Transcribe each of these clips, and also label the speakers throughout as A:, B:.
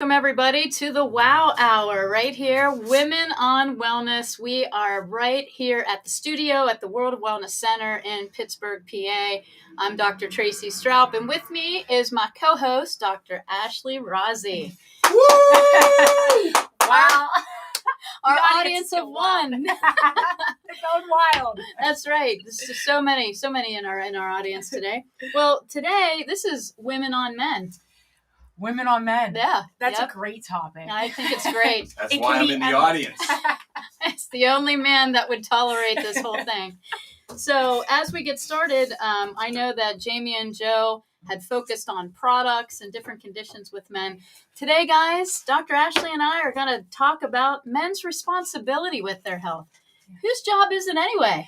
A: Welcome everybody to the Wow Hour right here, Women on Wellness. We are right here at the studio at the World of Wellness Center in Pittsburgh, PA. I'm Dr. Tracey Stroup, and with me is my co-host, Dr. Ashley Rozzi.
B: Woo!
A: Wow. Our audience of one.
B: It's going wild.
A: That's right. This is so many in our audience today. Well, today this is Women on Men.
B: Women on Men.
A: Yeah.
B: That's a great topic.
A: I think it's great.
C: That's why I'm in the audience.
A: It's the only man that would tolerate this whole thing. So as we get started, I know that Jamie and Joe had focused on products and different conditions with men. Today, guys, Dr. Ashley and I are going to talk about men's responsibility with their health. Whose job is it anyway?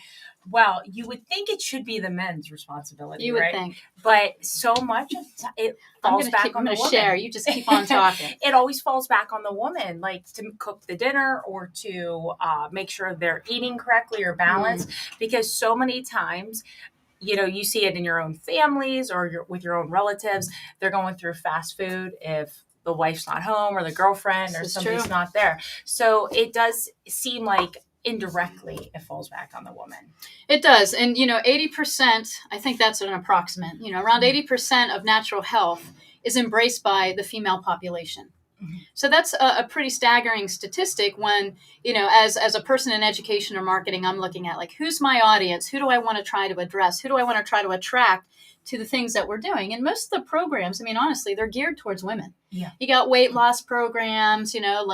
B: Well, you would think it should be the men's responsibility,
A: You would
B: right?
A: think.
B: But so much of it falls back on the woman.
A: Share. You just keep on talking.
B: It always falls back on the woman, like to cook the dinner or to make sure they're eating correctly or balanced. Because so many times, you see it in your own families or with your own relatives. They're going through fast food if the wife's not home or the girlfriend or somebody's not there. So it does seem like indirectly it falls back on the woman.
A: It does. And 80%, I think that's an approximate, around 80% of natural health is embraced by the female population. Mm-hmm. So that's a pretty staggering statistic when, as a person in education or marketing, I'm looking at like, who's my audience? Who do I want to try to address? Who do I want to try to attract to the things that we're doing? And most of the programs, honestly, they're geared towards women.
B: Yeah.
A: You got weight loss programs, emotional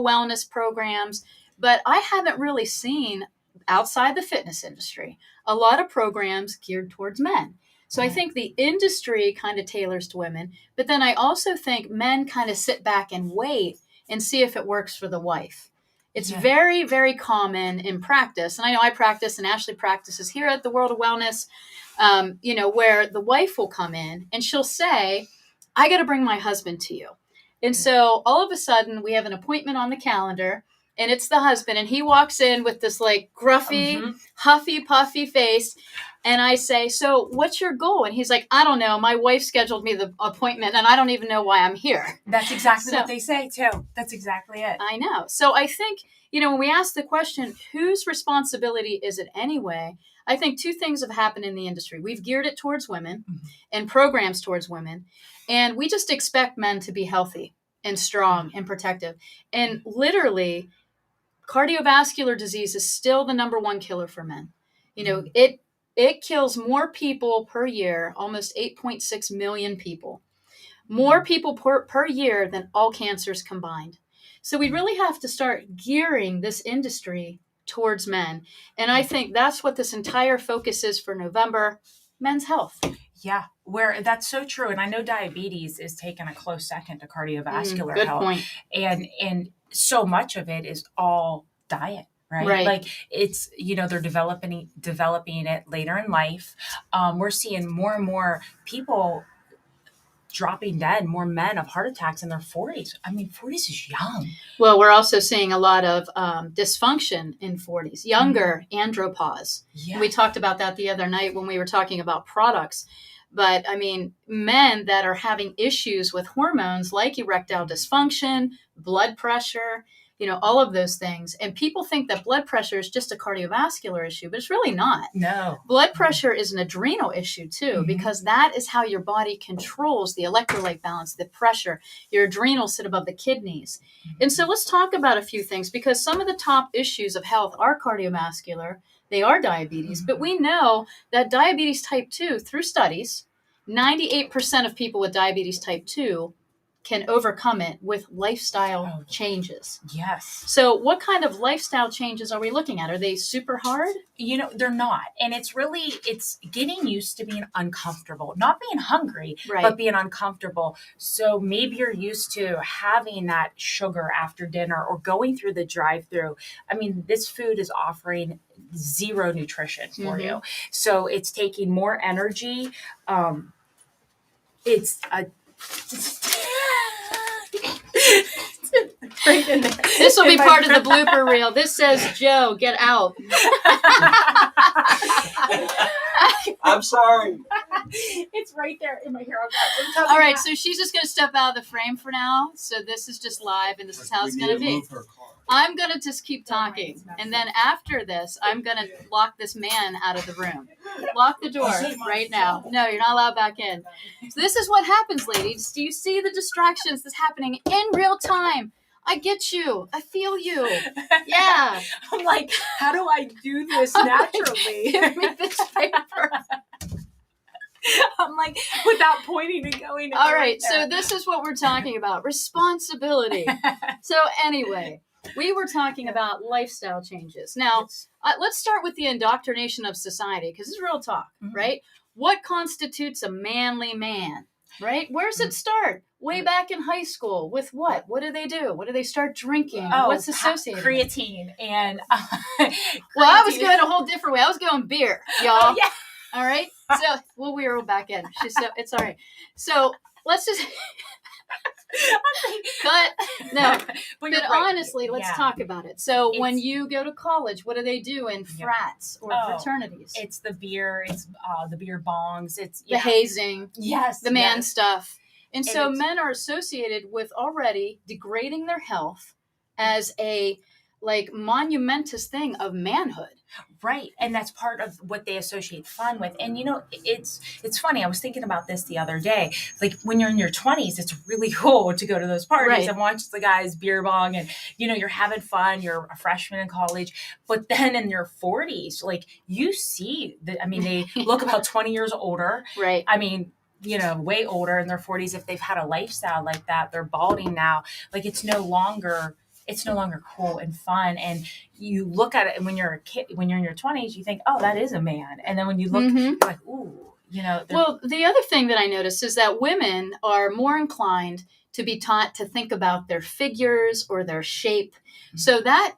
A: wellness programs. But I haven't really seen outside the fitness industry a lot of programs geared towards men. So I think the industry kind of tailors to women, but then I also think men kind of sit back and wait and see if it works for the wife. It's very, very common in practice. And I know I practice and Ashley practices here at the World of Wellness, where the wife will come in and she'll say, I got to bring my husband to you. And so all of a sudden we have an appointment on the calendar and it's the husband and he walks in with this like gruffy, huffy, puffy face. And I say, so what's your goal? And he's like, I don't know. My wife scheduled me the appointment and I don't even know why I'm here.
B: That's exactly what they say too. That's exactly it.
A: I know. So I think, when we ask the question, whose responsibility is it anyway? I think two things have happened in the industry. We've geared it towards women and programs towards women. And we just expect men to be healthy and strong and protective. And literally, cardiovascular disease is still the number one killer for men. It kills more people per year, almost 8.6 million people. More people per year than all cancers combined. So we really have to start gearing this industry towards men. And I think that's what this entire focus is for November, men's health.
B: Yeah, where that's so true. And I know diabetes is taking a close second to cardiovascular
A: good
B: health.
A: Point.
B: And so much of it is all diet. Right. Like it's, they're developing it later in life. We're seeing more and more people dropping dead, more men of heart attacks in their 40s. 40s is young.
A: Well, we're also seeing a lot of dysfunction in 40s, younger andropause. Yeah. We talked about that the other night when we were talking about products. But men that are having issues with hormones like erectile dysfunction, blood pressure, all of those things. And people think that blood pressure is just a cardiovascular issue, but it's really not.
B: No.
A: Blood pressure is an adrenal issue too, because that is how your body controls the electrolyte balance, the pressure. Your adrenals sit above the kidneys. And so let's talk about a few things, because some of the top issues of health are cardiovascular. They are diabetes, but we know that diabetes type 2, through studies, 98% of people with diabetes type 2 can overcome it with lifestyle changes.
B: Yes.
A: So what kind of lifestyle changes are we looking at? Are they super hard?
B: They're not. And it's getting used to being uncomfortable, not being hungry,
A: right,
B: but being uncomfortable. So maybe you're used to having that sugar after dinner or going through the drive-through. This food is offering zero nutrition for you. So it's taking more energy. It's a...
A: This will be part of the blooper reel. This says, Joe, get out.
C: I'm sorry.
B: It's right there in my hair.
A: All right, so she's just going to step out of the frame for now. So this is just live, and this is how it's going to be. I'm going to just keep talking. And then after this, I'm going to lock this man out of the room. Lock the door right now. No, you're not allowed back in. So this is what happens, ladies. Do you see the distractions that's happening in real time? I get you. I feel you. Yeah.
B: I'm like, how do I do this naturally?
A: Give me this paper.
B: I'm like, without pointing and going.
A: All right, so this is what we're talking about. Responsibility. So anyway, we were talking about lifestyle changes. Now, let's start with the indoctrination of society, because this is real talk, right? What constitutes a manly man, right? Where does it start? Way back in high school with what? What do they do? What do they start drinking? What's associated?
B: Creatine. And
A: well, I was going a whole different way. I was going beer, y'all.
B: Oh, yeah.
A: All right. So we were back in. It's all right. So let's just cut. No, but honestly, let's talk about it. So when you go to college, what do they do in frats or fraternities?
B: It's the beer. It's the beer bongs. It's
A: the hazing.
B: Yes.
A: The man stuff. And so men are associated with already degrading their health as a monumentous thing of manhood.
B: Right. And that's part of what they associate fun with. And, it's funny. I was thinking about this the other day. Like when you're in your 20s, it's really cool to go to those parties and watch the guys beer bong and, you're having fun. You're a freshman in college. But then in your 40s, you see they look about 20 years older.
A: Right.
B: Way older in their 40s. If they've had a lifestyle like that, they're balding now. It's no longer cool and fun. And you look at it, and when you're a kid, when you're in your 20s, you think, oh, that is a man. And then when you look, you're like, ooh, Well,
A: the other thing that I noticed is that women are more inclined to be taught to think about their figures or their shape. So that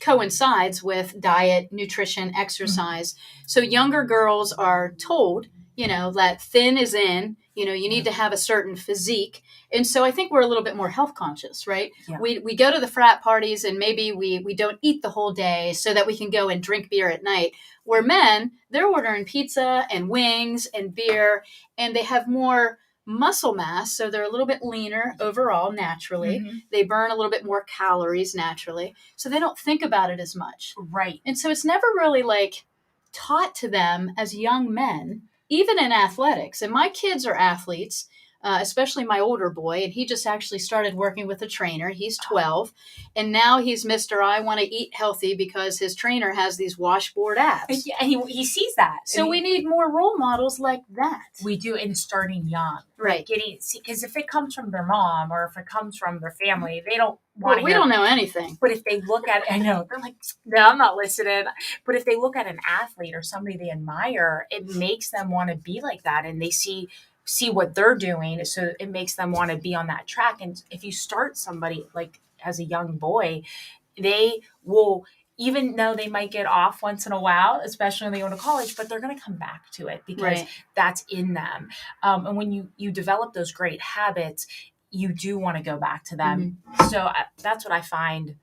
A: coincides with diet, nutrition, exercise. So younger girls are told, that thin is in, you need to have a certain physique. And so I think we're a little bit more health conscious, right?
B: Yeah.
A: We go to the frat parties and maybe we don't eat the whole day so that we can go and drink beer at night. Where men, they're ordering pizza and wings and beer, and they have more muscle mass. So they're a little bit leaner overall naturally. They burn a little bit more calories naturally. So they don't think about it as much.
B: Right.
A: And so it's never really taught to them as young men, even in athletics. And my kids are athletes, especially my older boy. And he just actually started working with a trainer. He's 12. And now he's Mr. I want to eat healthy because his trainer has these washboard abs.
B: Yeah, and he sees that.
A: So we need more role models like that.
B: We do, and starting young.
A: Right.
B: Because if it comes from their mom or if it comes from their family, they don't want to
A: we don't know anything.
B: But if they look at, I know, they're like, no, I'm not listening. But if they look at an athlete or somebody they admire, it makes them want to be like that. And they see what they're doing. So it makes them want to be on that track. And if you start somebody as a young boy, they will, even though they might get off once in a while, especially when they go to college, but they're going to come back to it because that's in them. And when you develop those great habits, you do want to go back to them. So that's what I find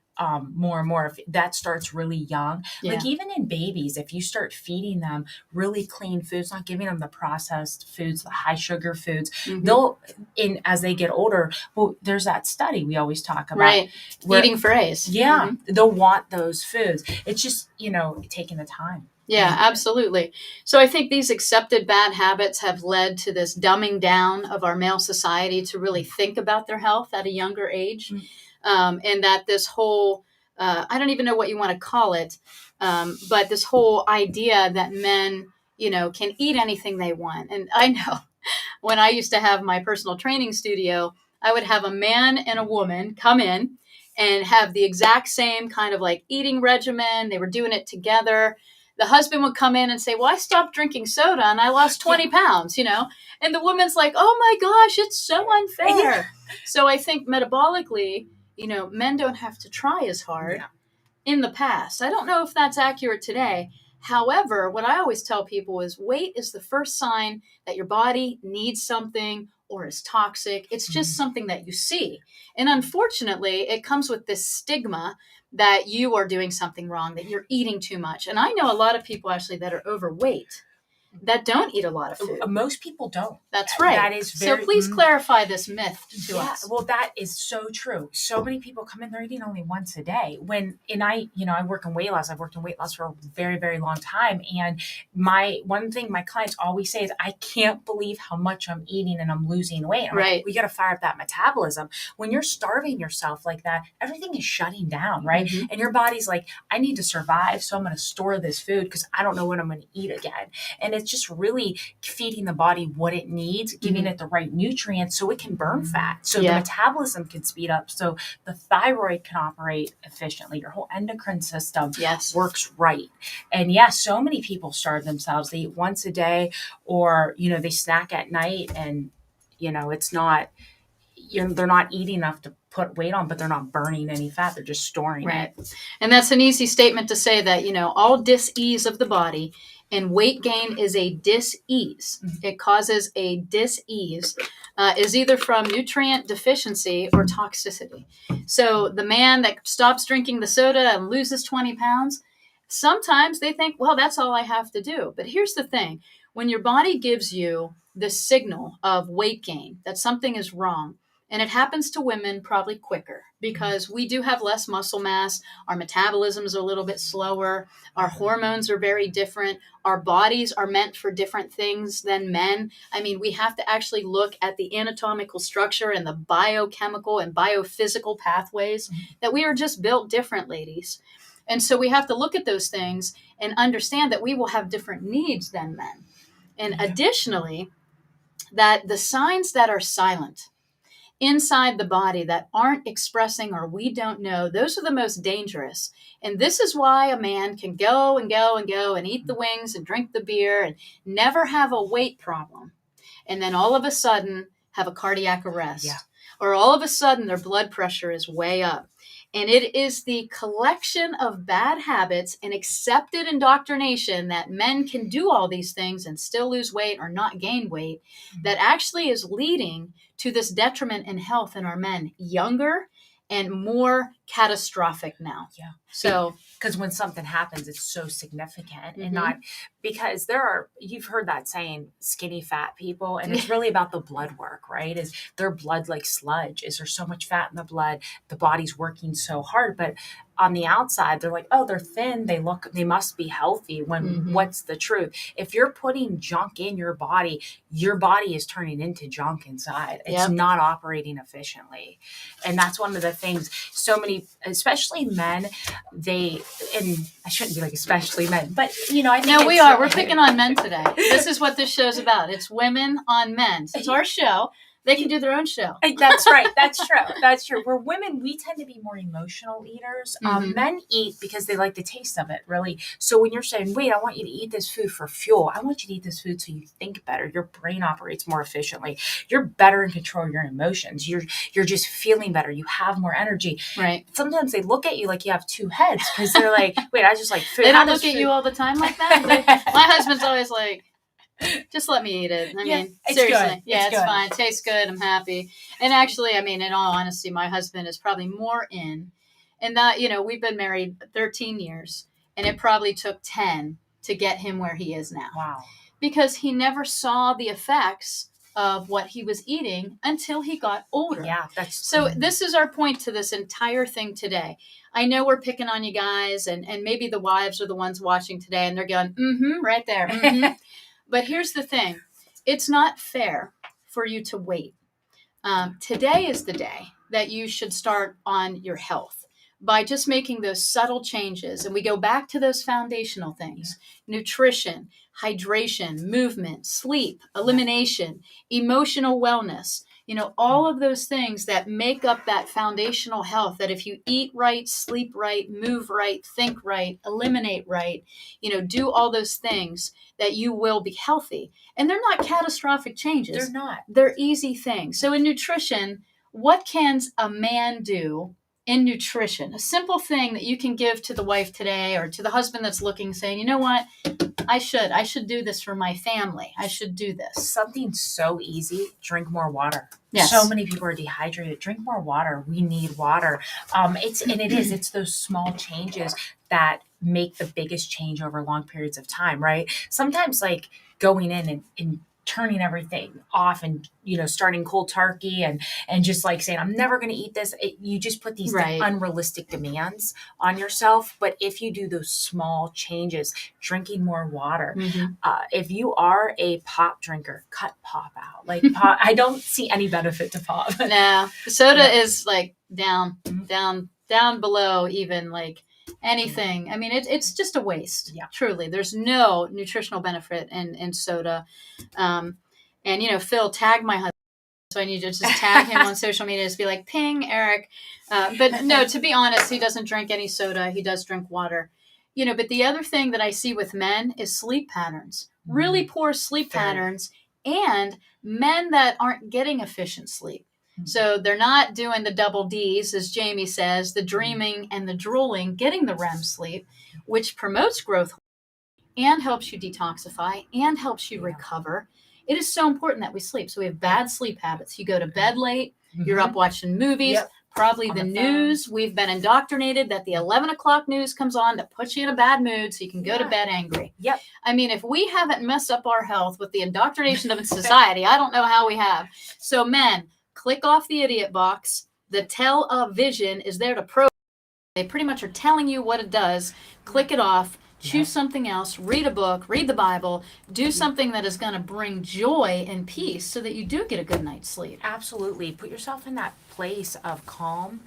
B: more and more. If that starts really young, even in babies, if you start feeding them really clean foods, not giving them the processed foods, the high sugar foods, they'll, as they get older, well, there's that study we always talk about.
A: Eating phrase.
B: They'll want those foods. It's just, taking the time.
A: Yeah, absolutely. So I think these accepted bad habits have led to this dumbing down of our male society to really think about their health at a younger age. And that this whole, I don't even know what you want to call it, but this whole idea that men, can eat anything they want. And I know when I used to have my personal training studio, I would have a man and a woman come in and have the exact same kind of eating regimen. They were doing it together. The husband would come in and say, well, I stopped drinking soda and I lost 20 pounds, and the woman's like, oh my gosh, it's so unfair. So I think metabolically, men don't have to try as hard in the past. I don't know if that's accurate today. However, what I always tell people is weight is the first sign that your body needs something or as toxic. It's just something that you see. And unfortunately, it comes with this stigma that you are doing something wrong, that you're eating too much. And I know a lot of people actually that are overweight that don't eat a lot of food.
B: Most people don't.
A: That's right.
B: That is very,
A: so please clarify this myth to us.
B: Well, that is so true. So many people come in, they're eating only once a day. I work in weight loss. I've worked in weight loss for a very, very long time. And one thing my clients always say is, I can't believe how much I'm eating and I'm losing weight. I'm
A: right.
B: Like, we got to fire up that metabolism. When you're starving yourself like that, everything is shutting down, right? Mm-hmm. And your body's like, I need to survive. So I'm going to store this food because I don't know when I'm going to eat again. And it's just really feeding the body what it needs, giving it the right nutrients so it can burn fat, so the metabolism can speed up, so the thyroid can operate efficiently, your whole endocrine system works right. And so many people starve themselves. They eat once a day, or they snack at night, and it's not, they're not eating enough to put weight on, but they're not burning any fat, they're just storing it.
A: And that's an easy statement to say, that all dis-ease of the body, and weight gain is a dis-ease. It causes a dis-ease, is either from nutrient deficiency or toxicity. So the man that stops drinking the soda and loses 20 pounds, sometimes they think, well, that's all I have to do. But here's the thing. When your body gives you the signal of weight gain, that something is wrong, and it happens to women probably quicker because we do have less muscle mass. Our metabolism is a little bit slower. Our hormones are very different. Our bodies are meant for different things than men. I mean, we have to actually look at the anatomical structure and the biochemical and biophysical pathways that we are just built different, ladies. And so we have to look at those things and understand that we will have different needs than men. And additionally, that the signs that are silent inside the body that aren't expressing or we don't know, those are the most dangerous. And this is why a man can go and go and go and eat the wings and drink the beer and never have a weight problem. And then all of a sudden have a cardiac arrest. Or all of a sudden their blood pressure is way up. And it is the collection of bad habits and accepted indoctrination that men can do all these things and still lose weight or not gain weight that actually is leading to this detriment in health in our men, younger and more catastrophic now. So,
B: because when something happens, it's so significant, and not because you've heard that saying, skinny fat people, and it's really about the blood work, right? Is their blood like sludge? Is there so much fat in the blood? The body's working so hard, but on the outside, they're like, oh, they're thin. They must be healthy. When what's the truth? If you're putting junk in your body is turning into junk inside. It's not operating efficiently. And that's one of the things so many, especially men, and I shouldn't be like, especially men, but I think
A: no, we are. We're picking on men today. This is what this show's about. It's women on men. It's our show. They can do their own show.
B: That's right. That's true. That's true. We're women, we tend to be more emotional eaters. Men eat because they like the taste of it, really. So when you're saying, wait, I want you to eat this food for fuel, I want you to eat this food so you think better. Your brain operates more efficiently. You're better in control of your emotions. You're just feeling better. You have more energy.
A: Right.
B: Sometimes they look at you like you have two heads because they're like, wait, I just like food.
A: They don't look at you all the time like that. My husband's always like, just let me eat it. I mean, seriously. It's fine. It tastes good. I'm happy. And actually, I mean, in all honesty, my husband is probably more in that, we've been married 13 years, and it probably took 10 to get him where he is now.
B: Wow.
A: Because he never saw the effects of what he was eating until he got older. So this is our point to this entire thing today. I know we're picking on you guys, and maybe the wives are the ones watching today, and they're going, right there. But here's the thing. It's not fair for you to wait. Today is the day that you should start on your health by just making those subtle changes. And we go back to those foundational things: nutrition, hydration, movement, sleep, elimination, emotional wellness. All of those things that make up that foundational health, that if you eat right, sleep right, move right, think right, eliminate right, do all those things, that you will be healthy. And they're not catastrophic changes.
B: They're not.
A: They're easy things. So in nutrition, what can a man do in nutrition, a simple thing that you can give to the wife today or to the husband that's looking, saying, you know what, I should do this for my family. I should do this.
B: Something so easy, drink more water.
A: Yes.
B: So many people are dehydrated. Drink more water. We need water. It's those small changes that make the biggest change over long periods of time, right? Sometimes like going in and turning everything off and starting cold turkey and just like saying I'm never going to eat this, you just put these
A: Right.
B: unrealistic demands on yourself. But if you do those small changes, drinking more water, if you are a pop drinker, cut pop out. Like pop, I don't see any benefit to pop.
A: No, soda is like down below even like anything. I mean, it's just a waste.
B: Yeah.
A: Truly, there's no nutritional benefit in soda. And Phil, tag my husband. So I need to just tag him on social media, just be like, ping Eric. But no, to be honest, he doesn't drink any soda. He does drink water. But the other thing that I see with men is sleep patterns, really poor sleep patterns, and men that aren't getting efficient sleep. So they're not doing the double Ds, as Jamie says, the dreaming and the drooling, getting the REM sleep, which promotes growth and helps you detoxify and helps you recover. It is so important that we sleep. So we have bad sleep habits. You go to bed late, you're up watching movies, probably the news. We've been indoctrinated that the 11 o'clock news comes on to put you in a bad mood so you can go to bed angry.
B: Yep.
A: I mean, if we haven't messed up our health with the indoctrination of society, I don't know how we have. So men, click off the idiot box. The television is there to program. They pretty much are telling you what it does. Click it off. Choose something else, read a book, read the Bible, do something that is going to bring joy and peace so that you do get a good night's sleep.
B: Absolutely. Put yourself in that place of calm.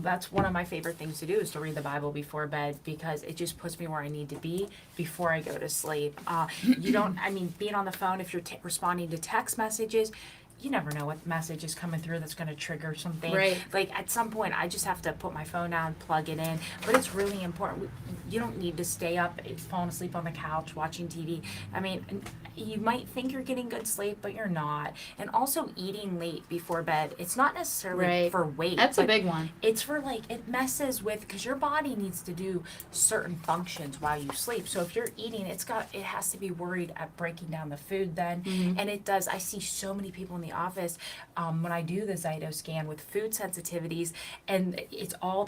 B: That's one of my favorite things to do is to read the Bible before bed because it just puts me where I need to be before I go to sleep. Being on the phone, if you're responding to text messages, you never know what message is coming through that's going to trigger something.
A: Right.
B: Like at some point, I just have to put my phone down, plug it in. But it's really important. You don't need to stay up, falling asleep on the couch, watching TV. I mean, you might think you're getting good sleep, but you're not. And also eating late before bed. It's not necessarily for weight.
A: That's a big one.
B: It's for it messes with, because your body needs to do certain functions while you sleep. So if you're eating, it has to be worried at breaking down the food then. And it does. I see so many people in the office when I do the Zyto scan with food sensitivities, and it's all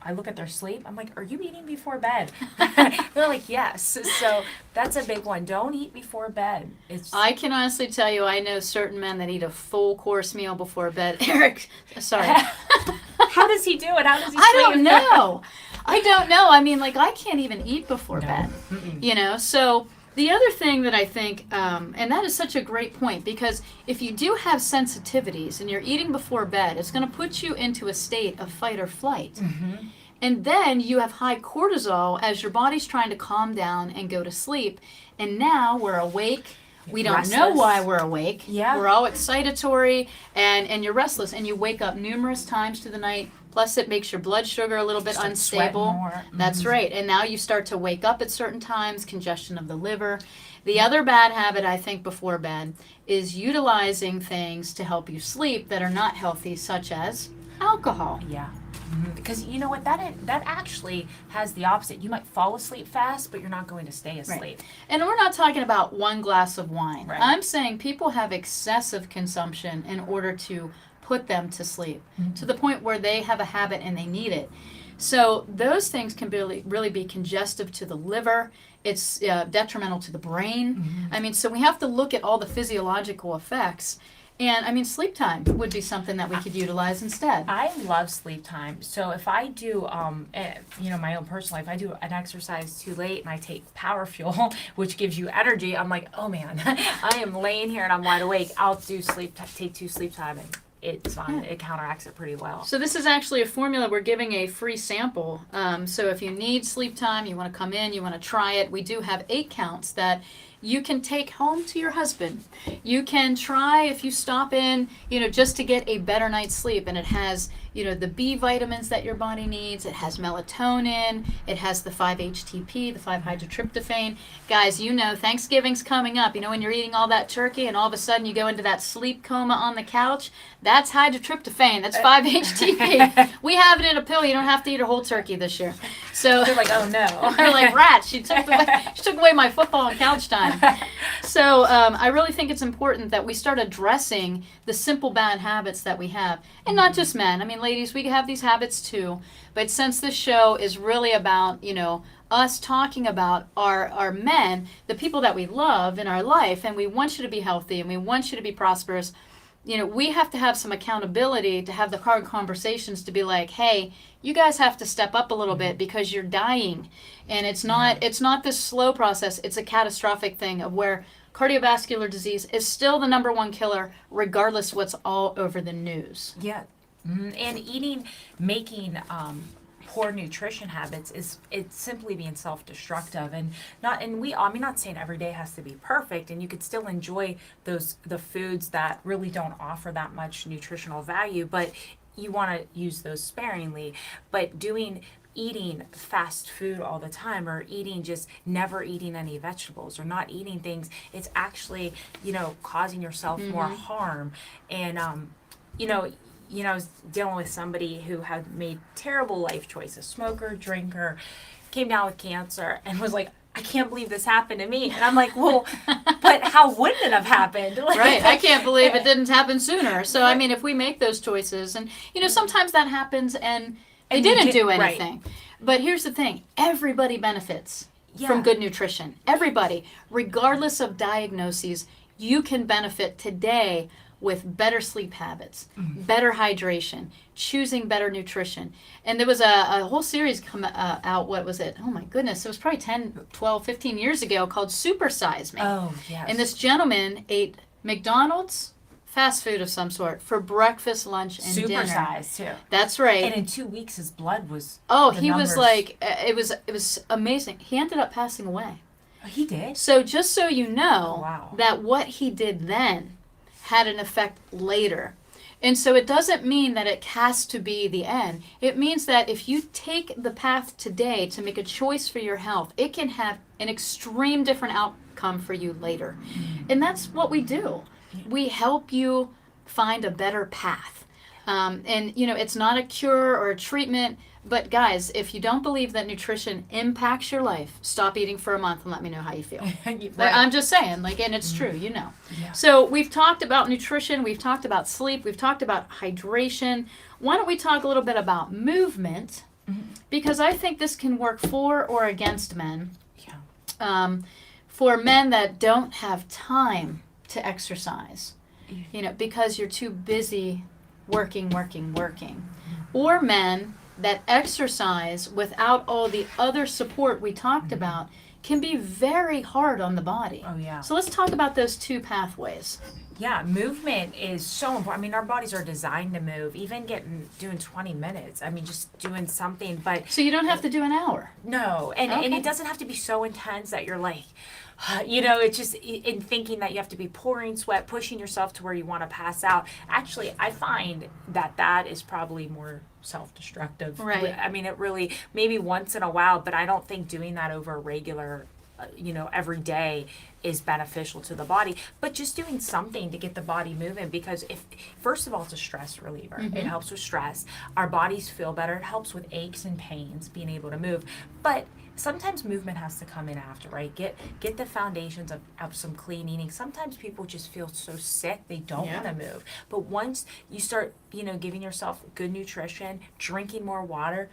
B: I look at their sleep. I'm like, are you eating before bed? They're like, yes. So that's a big one. Don't eat before bed.
A: I can honestly tell you, I know certain men that eat a full course meal before bed. Eric, sorry.
B: How does he do it? How does he sleep?
A: I don't know. I mean, I can't even eat before bed. So the other thing that I think, and that is such a great point, because if you do have sensitivities and you're eating before bed, it's going to put you into a state of fight or flight. And then you have high cortisol as your body's trying to calm down and go to sleep. And now we're awake. We don't know why we're awake.
B: Yeah.
A: We're all excitatory and you're restless. And you wake up numerous times through the night. Plus, it makes your blood sugar a little bit unstable.
B: More.
A: That's right. And now you start to wake up at certain times, congestion of the liver. The other bad habit, I think, before bed is utilizing things to help you sleep that are not healthy, such as alcohol.
B: Yeah. Because you know what, that actually has the opposite. You might fall asleep fast, but you're not going to stay asleep.
A: Right. And we're not talking about one glass of wine.
B: Right.
A: I'm saying people have excessive consumption in order to put them to sleep, to the point where they have a habit and they need it. So those things can really be congestive to the liver. It's detrimental to the brain. I mean, so we have to look at all the physiological effects. And I mean, sleep time would be something that we could utilize instead.
B: I love sleep time. So if I do, my own personal life, I do an exercise too late and I take Power Fuel, which gives you energy. I'm like, oh man, I am laying here and I'm wide awake. I'll do take 2 sleep time, and it's fine. It counteracts it pretty well.
A: So this is actually a formula. We're giving a free sample. So if you need sleep time, you want to come in, you want to try it. We do have 8 counts that you can take home to your husband. You can try, if you stop in, just to get a better night's sleep, and it has, the B vitamins that your body needs. It has melatonin. It has the 5-HTP, the 5-hydrotryptophan. Guys, Thanksgiving's coming up. When you're eating all that turkey and all of a sudden you go into that sleep coma on the couch, that's hydrotryptophan. That's 5-HTP. We have it in a pill. You don't have to eat a whole turkey this year. So
B: they're like, oh no.
A: They're like, rats. She took away my football and couch time. So I really think it's important that we start addressing the simple bad habits that we have. And not just men. I mean, ladies, we have these habits too. But since this show is really about, us talking about our men, the people that we love in our life, and we want you to be healthy and we want you to be prosperous, we have to have some accountability to have the hard conversations to be like, hey, you guys have to step up a little bit because you're dying. And it's not this slow process. It's a catastrophic thing of where cardiovascular disease is still the number one killer, regardless what's all over the news.
B: Yeah. And making poor nutrition habits it's simply being self-destructive, and not saying every day has to be perfect, and you could still enjoy the foods that really don't offer that much nutritional value, but you want to use those sparingly. But eating fast food all the time, or never eating any vegetables, or not eating things, it's actually causing yourself more harm. And I was dealing with somebody who had made terrible life choices, smoker, drinker, came down with cancer, and was like, I can't believe this happened to me. And I'm like, well, but how wouldn't it have happened?
A: Right. I can't believe it didn't happen sooner. So, I mean, if we make those choices, and, sometimes that happens and they didn't do anything. Right. But here's the thing. Everybody benefits from good nutrition. Everybody, regardless of diagnoses, you can benefit today with better sleep habits, better hydration, choosing better nutrition. And there was a whole series come out, what was it? Oh my goodness, it was probably 10, 12, 15 years ago, called Super Size Me.
B: Oh, yes.
A: And this gentleman ate McDonald's, fast food of some sort, for breakfast, lunch, and dinner.
B: Supersized, too.
A: That's right.
B: And in 2 weeks, his blood was...
A: Oh, he was like, it was amazing. He ended up passing away.
B: Oh, he did?
A: So just so you know,
B: wow,
A: that what he did then had an effect later. And so it doesn't mean that it has to be the end. It means that if you take the path today to make a choice for your health, it can have an extreme different outcome for you later. And that's what we do. We help you find a better path. And, it's not a cure or a treatment. But guys, if you don't believe that nutrition impacts your life, stop eating for a month and let me know how you feel. Right. I'm just saying, and it's true, Yeah. So we've talked about nutrition, we've talked about sleep, we've talked about hydration. Why don't we talk a little bit about movement? Because I think this can work for or against men. Yeah. For men that don't have time to exercise, because you're too busy working. Or men that exercise without all the other support we talked about can be very hard on the body.
B: Oh, yeah.
A: So let's talk about those two pathways.
B: Yeah, movement is so important. I mean, our bodies are designed to move. Even doing 20 minutes. I mean, just doing something. But
A: so you don't have to do an hour.
B: No, and it doesn't have to be so intense that you're like, it's just in thinking that you have to be pouring sweat, pushing yourself to where you want to pass out. Actually, I find that is probably more self-destructive.
A: Right.
B: I mean, it really, maybe once in a while, but I don't think doing that over a regular, every day is beneficial to the body. But just doing something to get the body moving, because first of all, it's a stress reliever. It helps with stress. Our bodies feel better. It helps with aches and pains, being able to move. But sometimes movement has to come in after, right? Get the foundations of some clean eating. Sometimes people just feel so sick they don't want to move. But once you start, giving yourself good nutrition, drinking more water,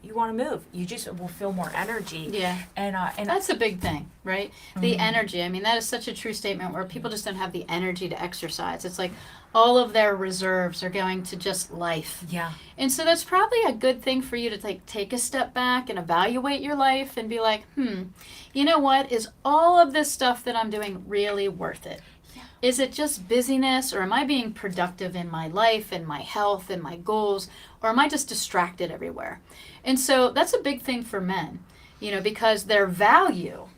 B: you want to move. You just will feel more energy.
A: Yeah. And that's a big thing, right? The energy. I mean, that is such a true statement where people just don't have the energy to exercise. It's like all of their reserves are going to just life.
B: Yeah.
A: And so that's probably a good thing for you to take a step back and evaluate your life and be like, you know what? Is all of this stuff that I'm doing really worth it? Yeah. Is it just busyness, or am I being productive in my life and my health and my goals, or am I just distracted everywhere? And so that's a big thing for men, because their value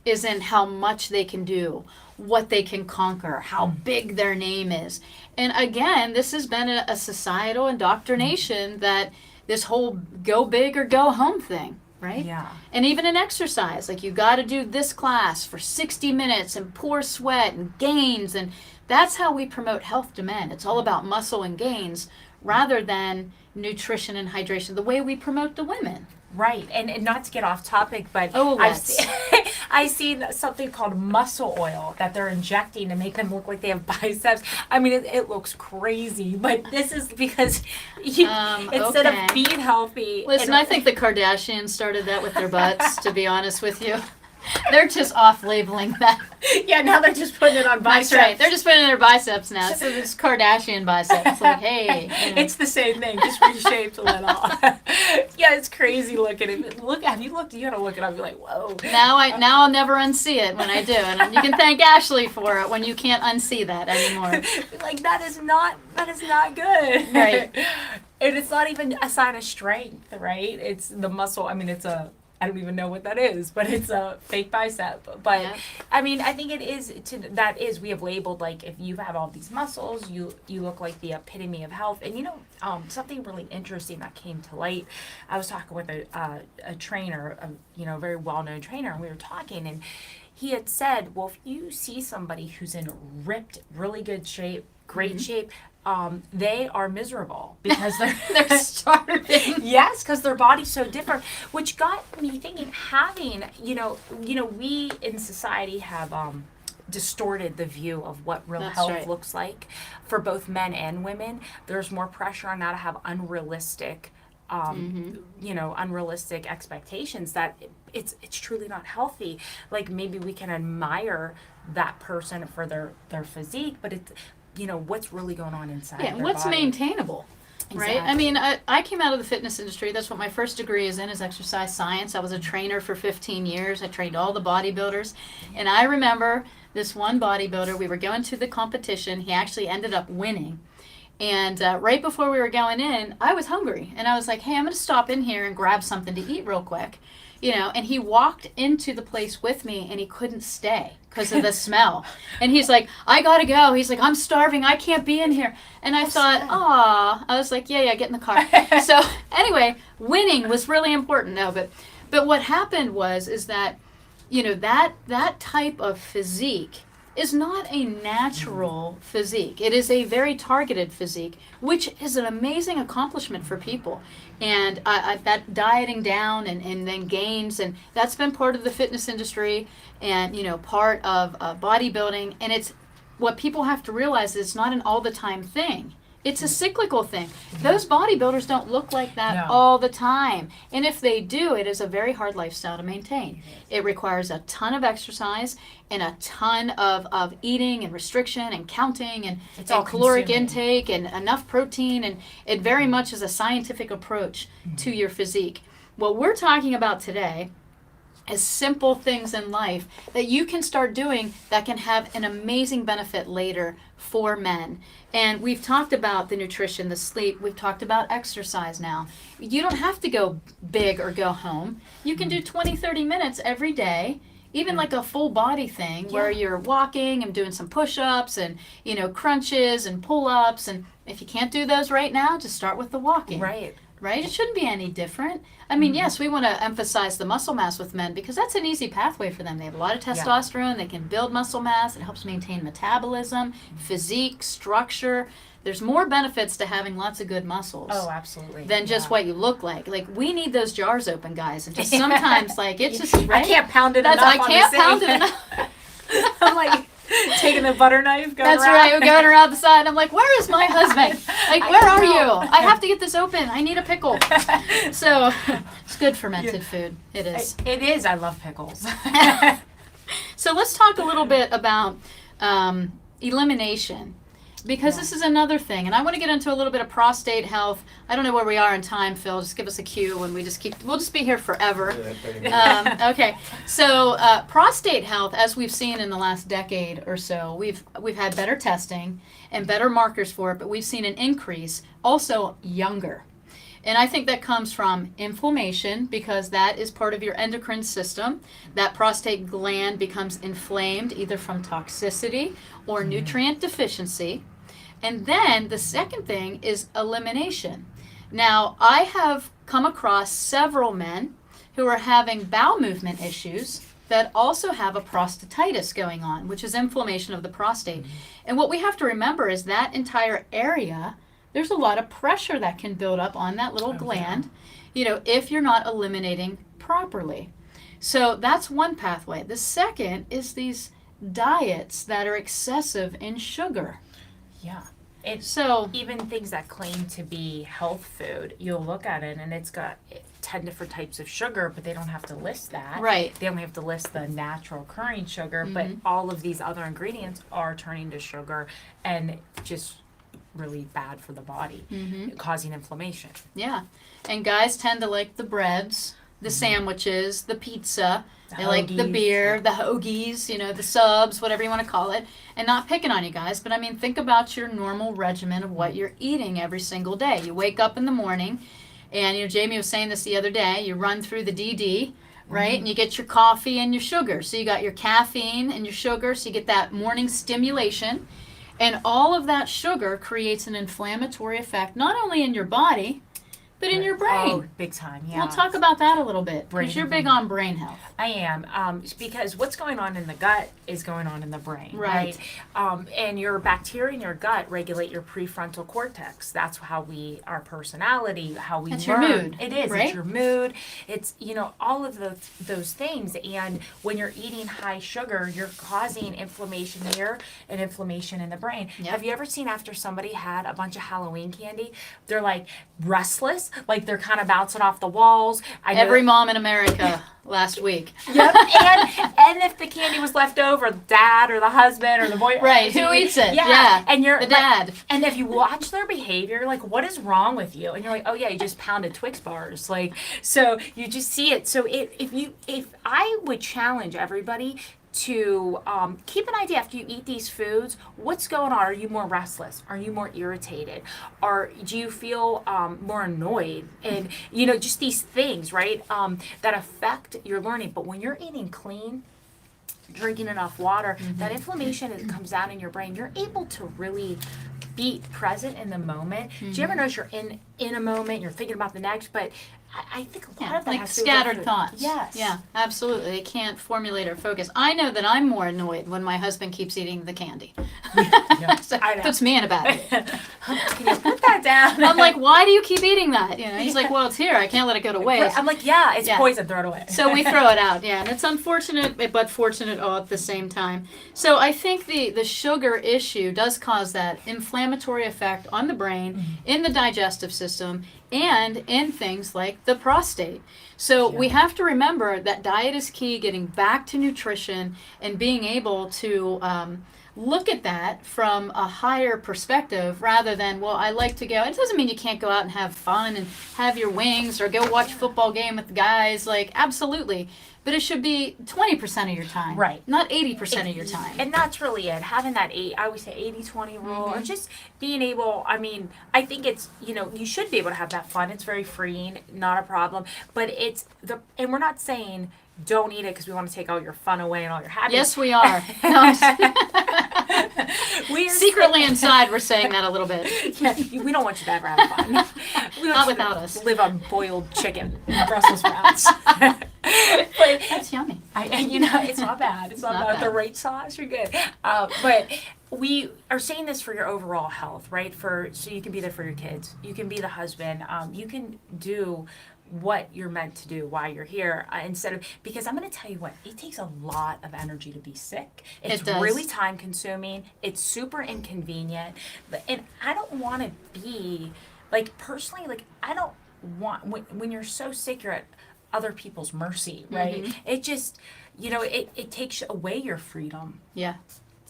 A: is in how much they can do, what they can conquer, how big their name is. And again, this has been a societal indoctrination that this whole go big or go home thing, right?
B: Yeah.
A: And even in exercise, like you got to do this class for 60 minutes and pour sweat and gains. And that's how we promote health to men. It's all about muscle and gains rather than nutrition and hydration, the way we promote the women.
B: Right, and not to get off topic, but
A: let's.
B: I've seen something called muscle oil that they're injecting to make them look like they have biceps. I mean, it looks crazy, but this is because instead of being healthy.
A: Listen, I think the Kardashians started that with their butts, to be honest with you. They're just off-labeling that.
B: Yeah, now they're just putting it on biceps.
A: That's right. They're just putting it in their biceps now. So it's Kardashian biceps. Like, hey.
B: It's the same thing, just reshaped a little. Yeah, it's crazy looking. Have you looked? You gotta look it up. You're like, whoa.
A: Now I'll never unsee it when I do, and you can thank Ashley for it when you can't unsee that anymore.
B: Like that is not good.
A: Right.
B: And it's not even a sign of strength, right? It's the muscle. I mean, I don't even know what that is, but it's a fake bicep. But yeah. I mean, I think it is we have labeled, like, if you have all these muscles, you look like the epitome of health. And something really interesting that came to light. I was talking with a trainer, a very well-known trainer, and we were talking, and he had said, well, if you see somebody who's in ripped, really good shape, great shape, they are miserable because they're starving. Yes, because their body's so different, which got me thinking, having, we in society have distorted the view of what real health looks like for both men and women. There's more pressure on now to have unrealistic unrealistic expectations that it's truly not healthy. Like, maybe we can admire that person for their physique, but it's, what's really going on inside their
A: what's
B: body.
A: Maintainable, right?
B: Exactly.
A: I mean, I came out of the fitness industry. That's what my first degree is exercise science. I was a trainer for 15 years. I trained all the bodybuilders. And I remember this one bodybuilder, we were going to the competition. He actually ended up winning. And right before we were going in, I was hungry. And I was like, hey, I'm going to stop in here and grab something to eat real quick. And he walked into the place with me, and he couldn't stay because of the smell. And he's like, I got to go. He's like, I'm starving. I can't be in here. And I thought, aw. I was like, yeah, get in the car. So anyway, winning was really important. No, but what happened is that, that type of physique is not a natural physique. It is a very targeted physique, which is an amazing accomplishment for people. And that dieting down and then gains, and that's been part of the fitness industry and, part of bodybuilding. And it's what people have to realize is it's not an all the time thing. It's a cyclical thing. Those bodybuilders don't look like that all the time. And if they do, it is a very hard lifestyle to maintain. It requires a ton of exercise and a ton of eating and restriction and counting and caloric intake and enough protein. And it very much is a scientific approach to your physique. What we're talking about today is simple things in life that you can start doing that can have an amazing benefit later for men. And we've talked about the nutrition, the sleep. We've talked about exercise now. You don't have to go big or go home. You can do 20, 30 minutes every day, even like a full body thing where you're walking and doing some push-ups and, crunches and pull-ups. And if you can't do those right now, just start with the walking.
B: Right?
A: It shouldn't be any different. I mean, yes, we want to emphasize the muscle mass with men because that's an easy pathway for them. They have a lot of testosterone. They can build muscle mass. It helps maintain metabolism, physique, structure. There's more benefits to having lots of good muscles.
B: Oh, absolutely.
A: Than just what you look like. Like, we need those jars open, guys. And just sometimes, it's just, right?
B: I can't pound it enough. I
A: can't pound it enough.
B: I'm like taking the butter knife, going
A: That's
B: around.
A: right. We're going around the side. I'm like, where is my husband? Like, where are you? I have to get this open. I need a pickle. So it's good fermented food. It is.
B: It is. I love pickles.
A: So let's talk a little bit about elimination. Because this is another thing, and I want to get into a little bit of prostate health. I don't know where we are in time, Phil. Just give us a cue, and we'll just be here forever. Okay, so prostate health, as we've seen in the last decade or so, we've had better testing and better markers for it, but we've seen an increase. Also, younger. And I think that comes from inflammation, because that is part of your endocrine system. That prostate gland becomes inflamed either from toxicity or nutrient deficiency. And then the second thing is elimination. Now, I have come across several men who are having bowel movement issues that also have a prostatitis going on, which is inflammation of the prostate. And what we have to remember is that entire area, there's a lot of pressure that can build up on that little gland, if you're not eliminating properly. So that's one pathway. The second is these diets that are excessive in sugar.
B: Yeah.
A: So
B: even things that claim to be health food, you'll look at it and it's got 10 different types of sugar, but they don't have to list that.
A: Right.
B: They only have to list the natural occurring sugar, but all of these other ingredients are turning to sugar and just really bad for the body, causing inflammation.
A: Yeah. And guys tend to like the breads, the sandwiches, the pizza. They like the beer, the hoagies, the subs, whatever you want to call it. And not picking on you guys, but I mean, think about your normal regimen of what you're eating every single day. You wake up in the morning, and Jamie was saying this the other day, you run through the DD, right? And you get your coffee and your sugar. So you got your caffeine and your sugar, so you get that morning stimulation. And all of that sugar creates an inflammatory effect, not only in your body, but in your brain.
B: Oh, big time, yeah.
A: We'll talk about that a little bit, because you're big on brain health.
B: I am, because what's going on in the gut is going on in the brain,
A: Right.
B: And your bacteria in your gut regulate your prefrontal cortex. That's how our personality, how we
A: It's
B: learn.
A: your mood,
B: It is.
A: right?
B: It's your mood. It's, all of those things. And when you're eating high sugar, you're causing inflammation here and inflammation in the brain.
A: Yep.
B: Have you ever seen after somebody had a bunch of Halloween candy, they're like restless, like they're kind of bouncing off the walls?
A: Every mom in America last week.
B: Yep. and if the candy was left over, the dad or the husband or the boy,
A: Right. Who eats it?
B: Yeah. And you're
A: the dad.
B: And if you watch their behavior, you're like, what is wrong with you? And you're like, oh yeah, you just pounded Twix bars. Like, so you just see it. So if I would challenge everybody to keep an idea after you eat these foods, what's going on? Are you more restless? Are you more irritated? Or do you feel more annoyed? And just these things, right, that affect your learning. But when you're eating clean, drinking enough water, that inflammation that comes out in your brain, you're able to really be present in the moment. Do you ever notice you're in a moment, you're thinking about the next, but I think a lot of that
A: like
B: has to do with
A: scattered thoughts.
B: Yes.
A: Yeah, absolutely. They can't formulate or focus. I know that I'm more annoyed when my husband keeps eating the candy. So
B: I know.
A: puts me in a bad mood.
B: Can you put that down?
A: I'm like, why do you keep eating that? He's like, well, it's here. I can't let it go to waste.
B: I'm like, yeah, it's poison. Throw it away.
A: So we throw it out, and it's unfortunate, but fortunate all at the same time. So I think the sugar issue does cause that inflammatory effect on the brain, in the digestive system, and in things like the prostate. So we have to remember that diet is key, getting back to nutrition and being able to look at that from a higher perspective rather than, well, I like to go. It doesn't mean you can't go out and have fun and have your wings or go watch a football game with the guys. Like, absolutely. But it should be 20% of your time.
B: Right.
A: Not 80% of your time.
B: And that's really it. Having that I always say 80-20 rule, or just being able, I think it's, you should be able to have that fun. It's very freeing, not a problem. But and we're not saying don't eat it because we want to take all your fun away and all your happiness.
A: Yes, we are. No, we are secretly inside, we're saying that a little bit.
B: Yeah, we don't want you to ever have fun.
A: Not without us.
B: Live on boiled chicken and Brussels sprouts.
A: But that's yummy.
B: It's not bad. It's not bad. With the right sauce, you're good. But we are saying this for your overall health, right? So you can be there for your kids. You can be the husband. You can do what you're meant to do while you're here because I'm going to tell you what, it takes a lot of energy to be sick. It's really time consuming. It's super inconvenient. And I don't want to be personally, I don't want, when you're so sick, you're at other people's mercy, right? It just, it takes away your freedom.
A: Yeah,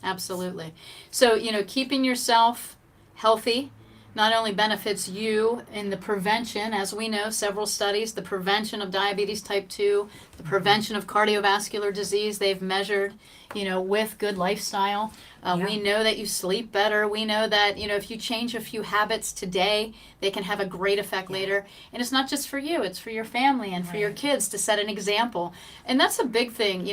A: absolutely. So, keeping yourself healthy, not only benefits you in the prevention, as we know, several studies, the prevention of diabetes type 2, the prevention of cardiovascular disease they've measured, with good lifestyle. We know that you sleep better. We know that, if you change a few habits today, they can have a great effect later. And it's not just for you, it's for your family and for your kids to set an example. And that's a big thing,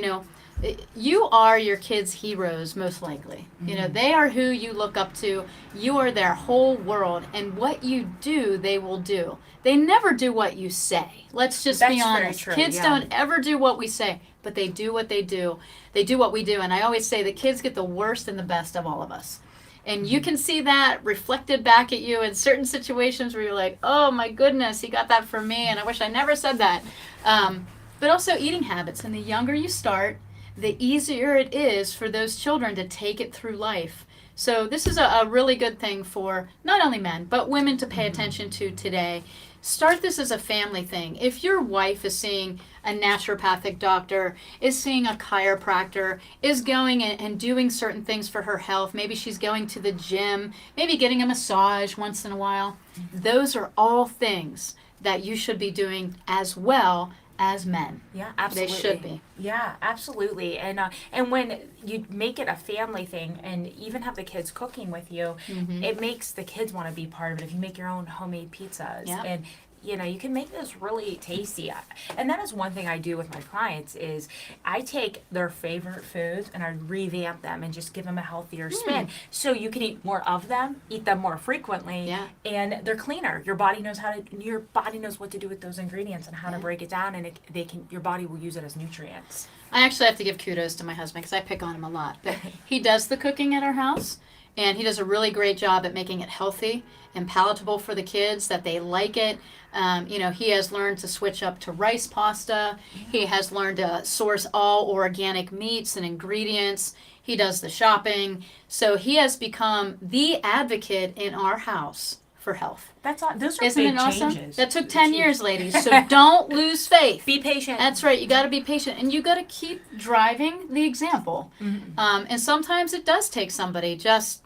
A: you are your kids' heroes, most likely. They are who you look up to. You are their whole world. And what you do, they will do. They never do what you say. Let's just be honest.
B: True,
A: kids don't ever do what we say, but they do what they do. They do what we do. And I always say the kids get the worst and the best of all of us. And you can see that reflected back at you in certain situations where you're like, oh my goodness, he got that from me, and I wish I never said that. But also eating habits. And the younger you start, the easier it is for those children to take it through life. So this is a really good thing for not only men, but women to pay attention to today. Start this as a family thing. If your wife is seeing a naturopathic doctor, is seeing a chiropractor, is going and doing certain things for her health, maybe she's going to the gym, maybe getting a massage once in a while, those are all things that you should be doing as well as men.
B: Yeah, absolutely.
A: They should be.
B: Yeah, absolutely. And when you make it a family thing and even have the kids cooking with you, it makes the kids want to be part of it. If you make your own homemade pizzas and you can make this really tasty. And that is one thing I do with my clients is I take their favorite foods and I revamp them and just give them a healthier spin. So you can eat more of them, eat them more frequently, and they're cleaner. Your body knows what to do with those ingredients and how to break it down, and your body will use it as nutrients.
A: I actually have to give kudos to my husband because I pick on him a lot. But he does the cooking at our house, and he does a really great job at making it healthy and palatable for the kids, that they like it. He has learned to switch up to rice pasta. He has learned to source all organic meats and ingredients. He does the shopping. So he has become the advocate in our house for health.
B: Those are
A: Isn't
B: big
A: it awesome?
B: changes.
A: That took 10 years, ladies. So don't lose faith.
B: Be patient.
A: That's right. You got to be patient, and you got to keep driving the example. And sometimes it does take somebody just,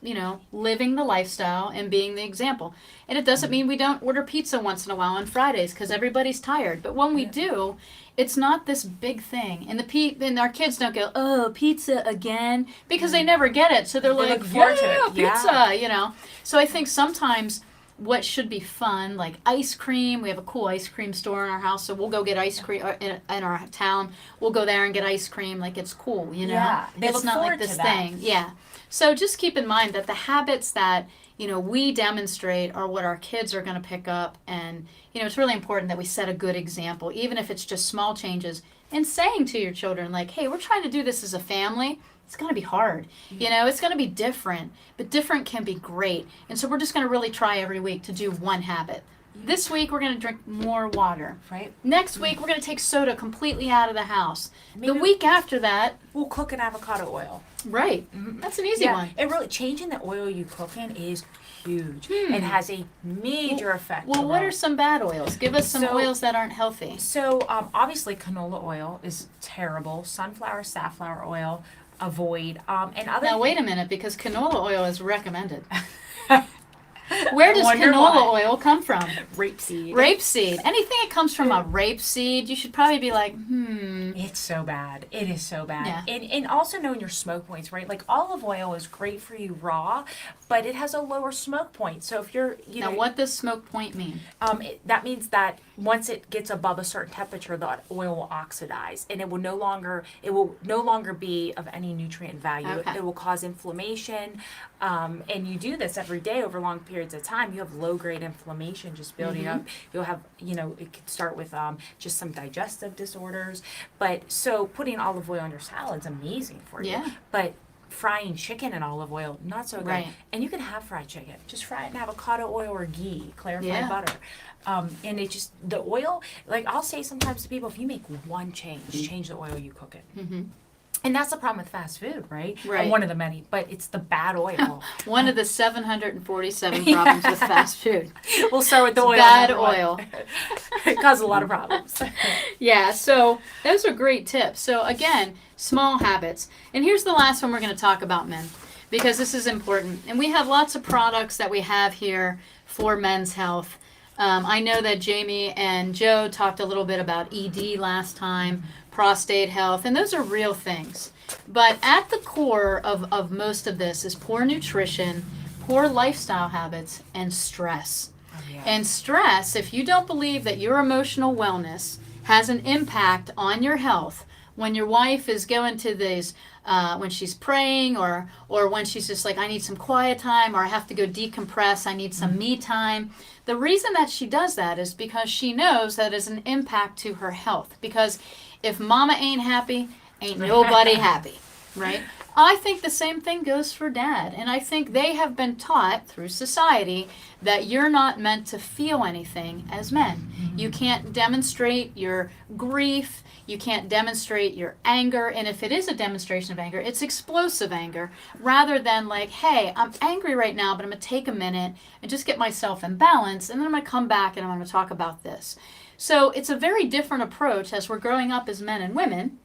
A: living the lifestyle and being the example. And it doesn't mean we don't order pizza once in a while on Fridays because everybody's tired. But when we do, it's not this big thing. And our kids don't go, oh, pizza again, because they never get it. So they're like,
B: look forward to it.
A: pizza, So I think sometimes what should be fun, like ice cream. We have a cool ice cream store in our house, so we'll go get ice cream in our town. We'll go there and get ice cream, like it's cool,
B: Yeah,
A: it's not like this thing. Yeah. So just keep in mind that the habits that we demonstrate are what our kids are going to pick up, and it's really important that we set a good example, even if it's just small changes. And saying to your children, like, hey, we're trying to do this as a family. It's going to be hard. It's going to be different, but different can be great. And so we're just going to really try every week to do one habit. This week, we're going to drink more water.
B: Right.
A: Next week, we're going to take soda completely out of the house. The week after that,
B: we'll cook in avocado oil.
A: Right. That's an easy one.
B: It really, changing the oil you cook in is huge. It has a major effect.
A: Well, what are some bad oils? Give us some oils that aren't healthy.
B: So, obviously, canola oil is terrible. Sunflower, safflower oil, avoid. And other.
A: Now, wait a minute, because canola oil is recommended. Where does canola oil come from?
B: Rapeseed.
A: Rapeseed. Anything that comes from a rapeseed, you should probably be like,
B: It's so bad. It is so bad.
A: Yeah.
B: And also knowing your smoke points, right? Like olive oil is great for you raw, but it has a lower smoke point. So if you're,
A: Now, what does smoke point mean?
B: That means that once it gets above a certain temperature, the oil will oxidize, and it will no longer be of any nutrient value.
A: Okay.
B: It will cause inflammation, and you do this every day over long periods of time. You have low grade inflammation just building up. You'll have, it could start with just some digestive disorders. But so putting olive oil on your salad is amazing for you.
A: Yeah.
B: But frying chicken in olive oil, not so good.
A: Right.
B: And you can have fried chicken. Just fry it in avocado oil or ghee, clarified butter. And it just, the oil, like I'll say sometimes to people, if you make one change the oil you cook it. And that's the problem with fast food, right?
A: Right.
B: And one of the many, but it's the bad oil.
A: One of the 747 problems with fast food.
B: We'll start with the oil.
A: Bad oil.
B: It causes a lot of problems.
A: Yeah, so those are great tips. So again, small habits. And here's the last one we're going to talk about, men, because this is important. And we have lots of products that we have here for men's health. I know that Jamie and Joe talked a little bit about ED last time, prostate health, and those are real things. But at the core of most of this is poor nutrition, poor lifestyle habits, and stress.
B: Oh, yeah.
A: And stress, if you don't believe that your emotional wellness has an impact on your health, when your wife is going to these, when she's praying, or when she's just like, I need some quiet time, or I have to go decompress, I need some me time. The reason that she does that is because she knows that is an impact to her health. Because if mama ain't happy, ain't nobody happy, right? I think the same thing goes for dad. And I think they have been taught through society that you're not meant to feel anything as men. You can't demonstrate your grief. You can't demonstrate your anger. And if it is a demonstration of anger, it's explosive anger rather than like, hey, I'm angry right now, but I'm going to take a minute and just get myself in balance. And then I'm going to come back and I'm going to talk about this. So it's a very different approach as we're growing up as men and women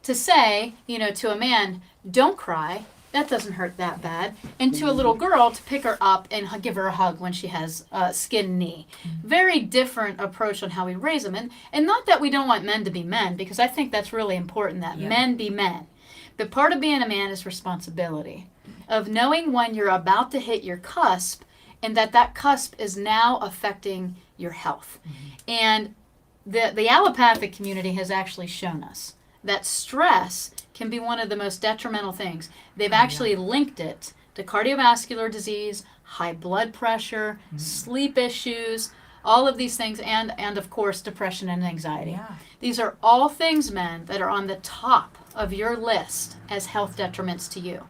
A: to say, to a man, don't cry. That doesn't hurt that bad. And to a little girl to pick her up and give her a hug when she has a skin knee. Very different approach on how we raise them. And not that we don't want men to be men, because I think that's really important that men be men. But part of being a man is responsibility of knowing when you're about to hit your cusp and that cusp is now affecting your health. And the allopathic community has actually shown us that stress can be one of the most detrimental things. They've actually linked it to cardiovascular disease, high blood pressure, sleep issues, all of these things, and of course, depression and anxiety.
B: Yeah.
A: These are all things, men, that are on the top of your list as health detriments to you.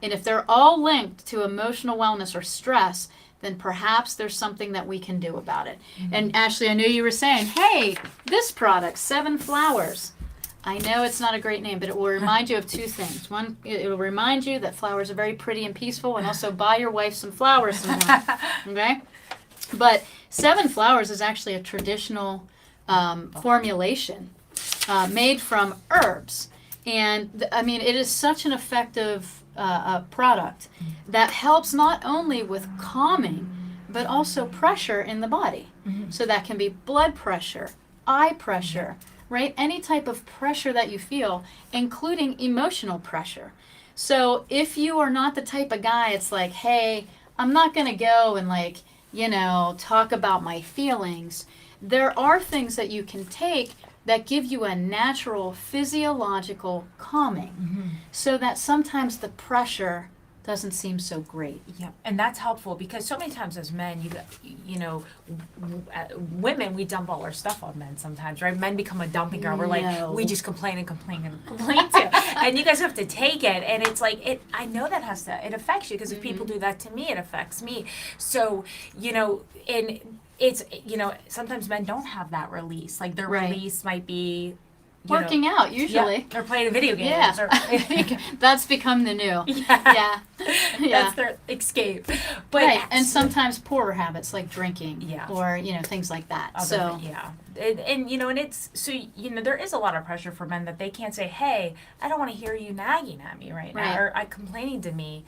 A: And if they're all linked to emotional wellness or stress, then perhaps there's something that we can do about it. And Ashley, I knew you were saying, hey, this product, 7 Flowers. I know it's not a great name, but it will remind you of 2 things. One, it will remind you that flowers are very pretty and peaceful, and also buy your wife some flowers sometime. Okay? But 7 Flowers is actually a traditional formulation made from herbs. And, it is such an effective product that helps not only with calming, but also pressure in the body. So that can be blood pressure, eye pressure, right? Any type of pressure that you feel, including emotional pressure. So if you are not the type of guy, it's like, hey, I'm not going to go and talk about my feelings. There are things that you can take that give you a natural physiological calming so that sometimes the pressure doesn't seem so great.
B: Yeah, and that's helpful because so many times as men, women, we dump all our stuff on men sometimes, right? Men become a dumping ground. We're like, we just complain and complain and complain too. And you guys have to take it. And it's like, I know that it affects you because if people do that to me, it affects me. So, and it's, sometimes men don't have that release. Like their release might be
A: working out usually.
B: Or playing video games.
A: Yeah. That's become the new. Yeah.
B: That's their escape. But
A: and sometimes poorer habits like drinking or, things like that.
B: And it's, so, there is a lot of pressure for men that they can't say, hey, I don't want to hear you nagging at me right now or complaining to me.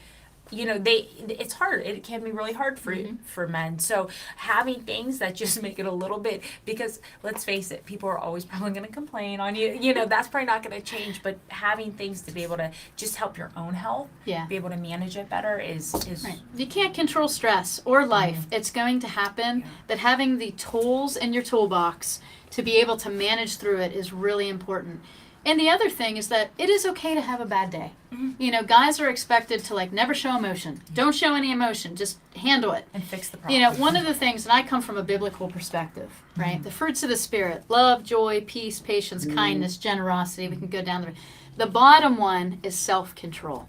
B: It's hard. It can be really hard for men. So having things that just make it a little bit, because let's face it, people are always probably going to complain on you. That's probably not going to change. But having things to be able to just help your own health, be able to manage it better is
A: right. You can't control stress or life. It's going to happen. But having the tools in your toolbox to be able to manage through it is really important. And the other thing is that it is okay to have a bad day. Guys are expected to never show emotion. Don't show any emotion. Just handle it.
B: And fix the problem.
A: One of the things, and I come from a biblical perspective, right? The fruits of the Spirit, love, joy, peace, patience, kindness, generosity. We can go down the bottom one is self-control.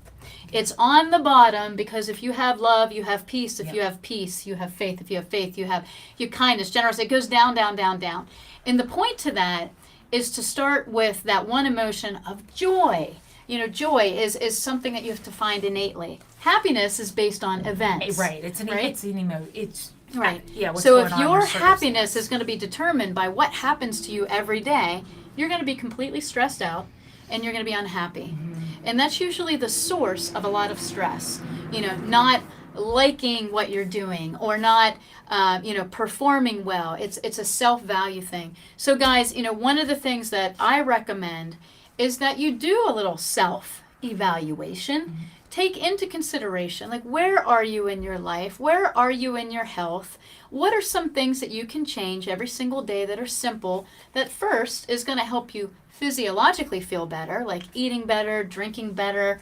A: It's on the bottom because if you have love, you have peace. If you have peace, you have faith. If you have faith, you have your kindness, generosity. It goes down, down, down, down. And the point to that is to start with that one emotion of joy. Joy is something that you have to find innately. Happiness is based on events.
B: Right. It's an emotion. It's
A: right.
B: What's
A: so
B: going
A: if
B: on
A: your
B: in
A: happiness is going to be determined by what happens to you every day, you're going to be completely stressed out and you're going to be unhappy. And that's usually the source of a lot of stress. Not liking what you're doing or not, performing well. It's a self-value thing. So guys, one of the things that I recommend is that you do a little self-evaluation. Mm-hmm. Take into consideration, like, where are you in your life? Where are you in your health? What are some things that you can change every single day that are simple, that first is going to help you physiologically feel better, like eating better, drinking better,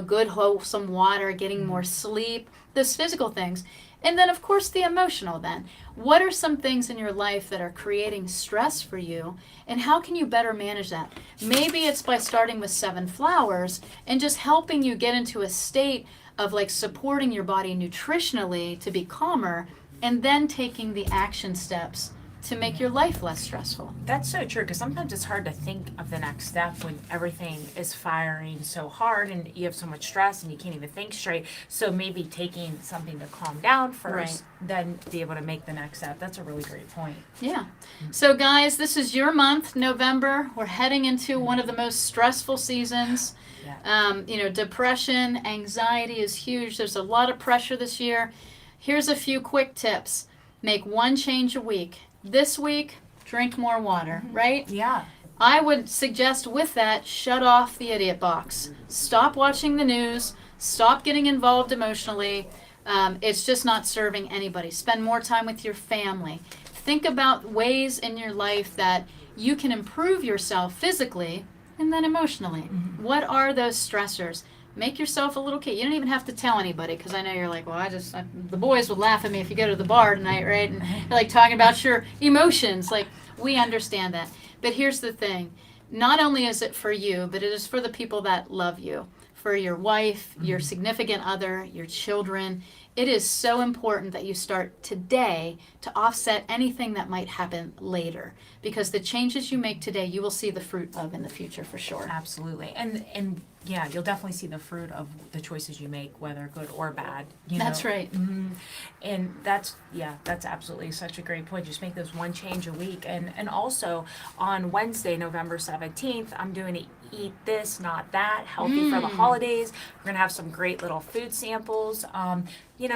A: good wholesome water, getting more sleep, those physical things. And then, of course, the emotional then. What are some things in your life that are creating stress for you, and how can you better manage that? Maybe it's by starting with 7 flowers and just helping you get into a state of like supporting your body nutritionally to be calmer, and then taking the action steps to make your life less stressful.
B: That's so true, because sometimes it's hard to think of the next step when everything is firing so hard and you have so much stress and you can't even think straight. So maybe taking something to calm down first, then be able to make the next step. That's a really great point.
A: Yeah. So guys, this is your month, November. We're heading into one of the most stressful seasons. Yeah. Depression, anxiety is huge. There's a lot of pressure this year. Here's a few quick tips. Make one change a week. This week, drink more water, right?
B: Yeah.
A: I would suggest with that, shut off the idiot box. Stop watching the news. Stop getting involved emotionally. It's just not serving anybody. Spend more time with your family. Think about ways in your life that you can improve yourself physically and then emotionally. Mm-hmm. What are those stressors? Make yourself a little kid. You don't even have to tell anybody, because I know you're like, well, the boys would laugh at me if you go to the bar tonight, right? And you're like talking about your emotions. Like, we understand that. But here's the thing. Not only is it for you, but it is for the people that love you, for your wife, your significant other, your children. It is so important that you start today to offset anything that might happen later, because the changes you make today, you will see the fruit of in the future for sure.
B: Absolutely. And yeah, you'll definitely see the fruit of the choices you make, whether good or bad.
A: That's right.
B: Mm-hmm. And that's absolutely such a great point. Just make those one change a week. And also on Wednesday, November 17th, I'm doing an Eat This, Not That, Healthy for the Holidays. We're going to have some great little food samples.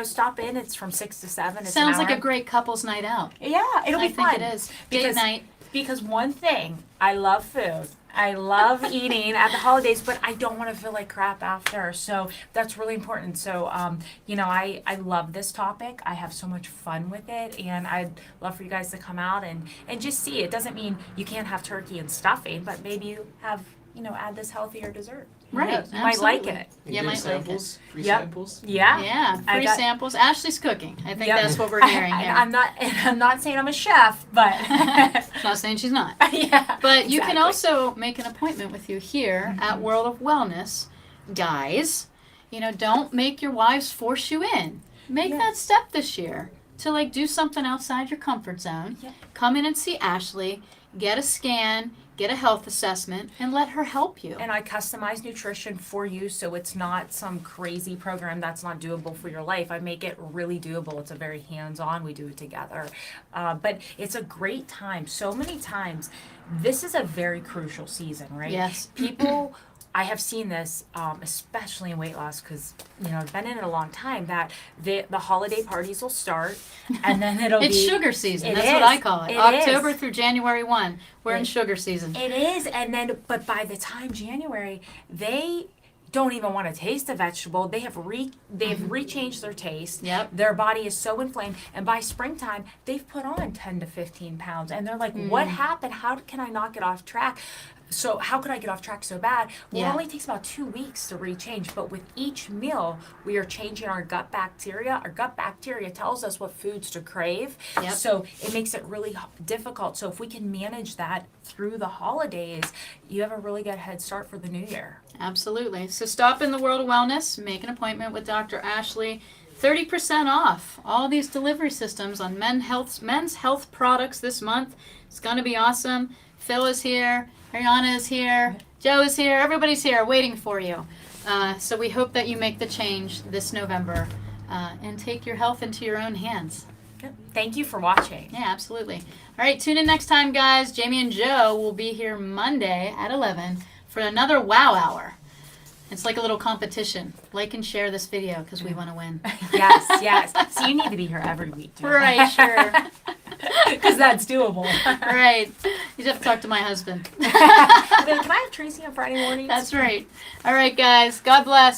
B: Stop in. It's from 6 to 7. It's
A: Sounds like a great couple's night out.
B: Yeah, it'll be fun.
A: I think it is. Date night.
B: Because one thing, I love food. I love eating at the holidays, but I don't want to feel like crap after. So that's really important. So, I love this topic. I have so much fun with it, and I'd love for you guys to come out and just see. It doesn't mean you can't have turkey and stuffing, but maybe you have, add this healthier dessert.
A: Right.
B: You might like it.
A: You might
C: samples,
A: like it.
C: Free samples.
B: Yeah.
A: Yeah. Free samples. Ashley's cooking. I think that's what we're hearing here.
B: I'm not saying I'm a chef, but
A: not saying she's not.
B: Yeah.
A: But you can also make an appointment with you here at World of Wellness. Guys, don't make your wives force you in. Make that step this year to do something outside your comfort zone. Yeah. Come in and see Ashley, get a scan, get a health assessment, and let her help you.
B: And I customize nutrition for you, so it's not some crazy program that's not doable for your life. I make it really doable. It's a very hands-on. We do it together. But it's a great time. So many times, this is a very crucial season, right?
A: Yes.
B: People... I have seen this, especially in weight loss, because I've been in it a long time. That the holiday parties will start, and then
A: it's sugar season. That's what I call it. October through January 1, we're in sugar season.
B: It is, and then but by the time January, they don't even want to taste a vegetable. They have rechanged their taste.
A: Yep.
B: Their body is so inflamed, and by springtime, they've put on 10 to 15 pounds, and they're like, "What happened? How can I not get off track?" So how could I get off track so bad? Well, it only takes about 2 weeks to rechange, but with each meal, we are changing our gut bacteria. Our gut bacteria tells us what foods to crave.
A: Yep.
B: So it makes it really difficult. So if we can manage that through the holidays, you have a really good head start for the new year.
A: Absolutely. So stop in the World of Wellness, make an appointment with Dr. Ashley. 30% off all these delivery systems on men's health products this month. It's going to be awesome. Phil is here. Ariana is here. Joe is here. Everybody's here waiting for you. So we hope that you make the change this November and take your health into your own hands.
B: Good. Thank you for watching.
A: Yeah, absolutely. All right, tune in next time, guys. Jamie and Joe will be here Monday at 11 for another Wow Hour. It's like a little competition. Like and share this video because we want to win.
B: Yes. So you need to be here every week, Jen.
A: Right, sure.
B: Because that's doable.
A: Right. You'd have to talk to my husband.
B: Then can I have Tracey on Friday mornings?
A: That's right. All right, guys. God bless.